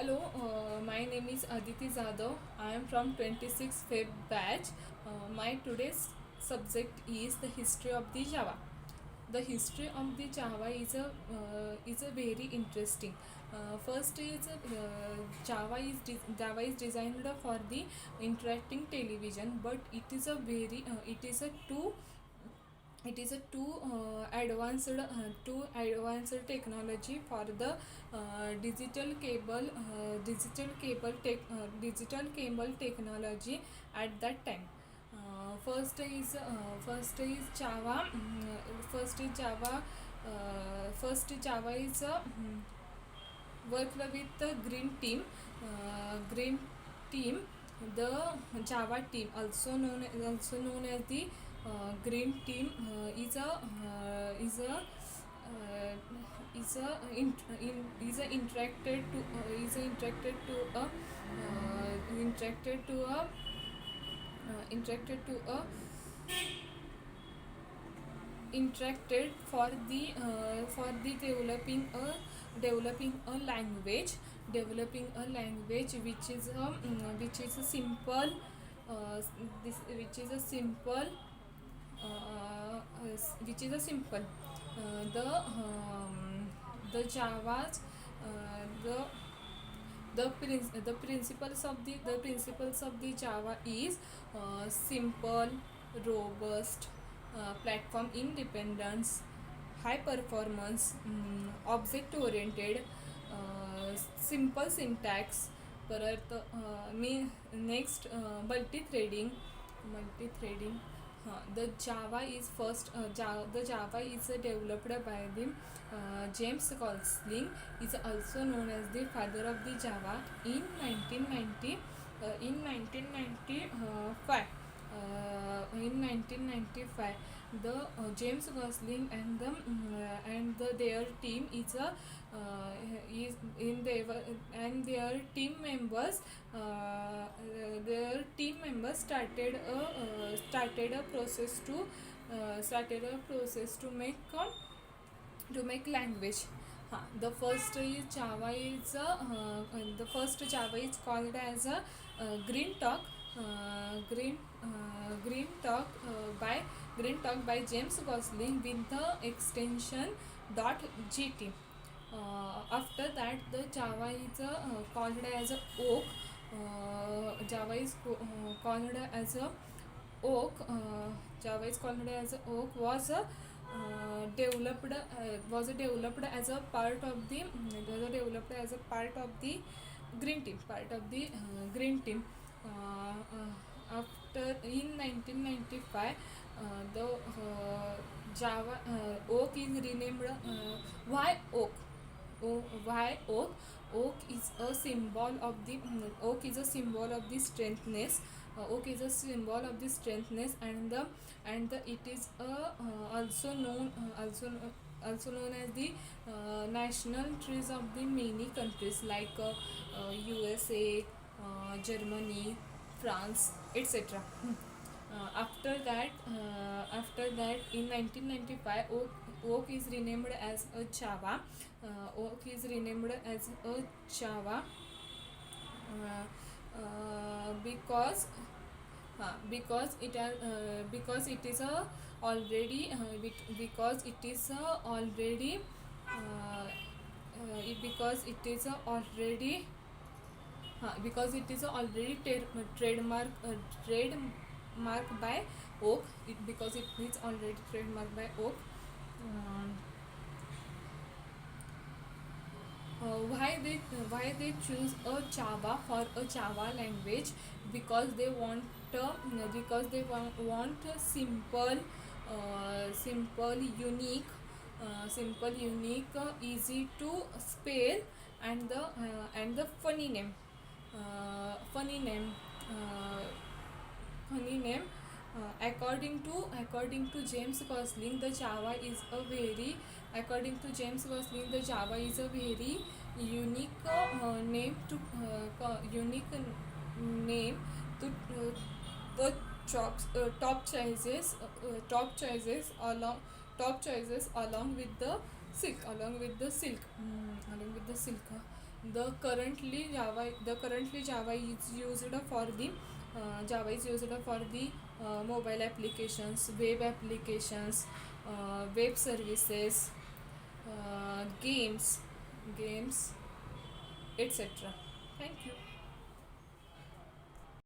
Hello, my name is Aditi Zadav. I am from 26 Feb batch. My today's subject is the history of the Java. The history of the Java is a very interesting. First is Java is designed for the interacting television, but it is a too advanced technology for the digital cable technology at that time. First is Java. First Java is worked with the green team. The Java team, also known as the green team, is a interacted for the developing a language, which is a simple this which is a simple the Java's the principles of the Java is simple, robust, platform independence, high performance, object oriented, simple syntax. परत मी next multi-threading. The Java is the Java is developed by the James Gosling, is also known as the father of the Java in 1995. In 1995, the James Gosling and their team is in their team members started a process to make language. The first Java is called as a green talk by James Gosling with the extension .gt. After that, the Java is called as a oak. Java is called as a oak. Java is called as a oak developed as a part of the green team. After in 1995, the Java oak is renamed why oak. Why oak? Oak is a symbol of the strengthness. Oak is a symbol of the strengthness, and it is also known as the national trees of the many countries like USA, Germany, France, etc. After that, in 1995, oak is renamed as a Java. Uh, because because it is a already because it is a already because it is a already because it is a already trademark by oak. Because it is already trademarked by oak. um, why they choose a Java for a Java language? Because they want a simple, unique, easy to spell, and the funny name. Funny name. Funny name. According to James Gosling, the Java is a very unique name to the top choices along with the silk. The currently Java is used for the mobile applications, web applications, web services, games, etc. Thank you.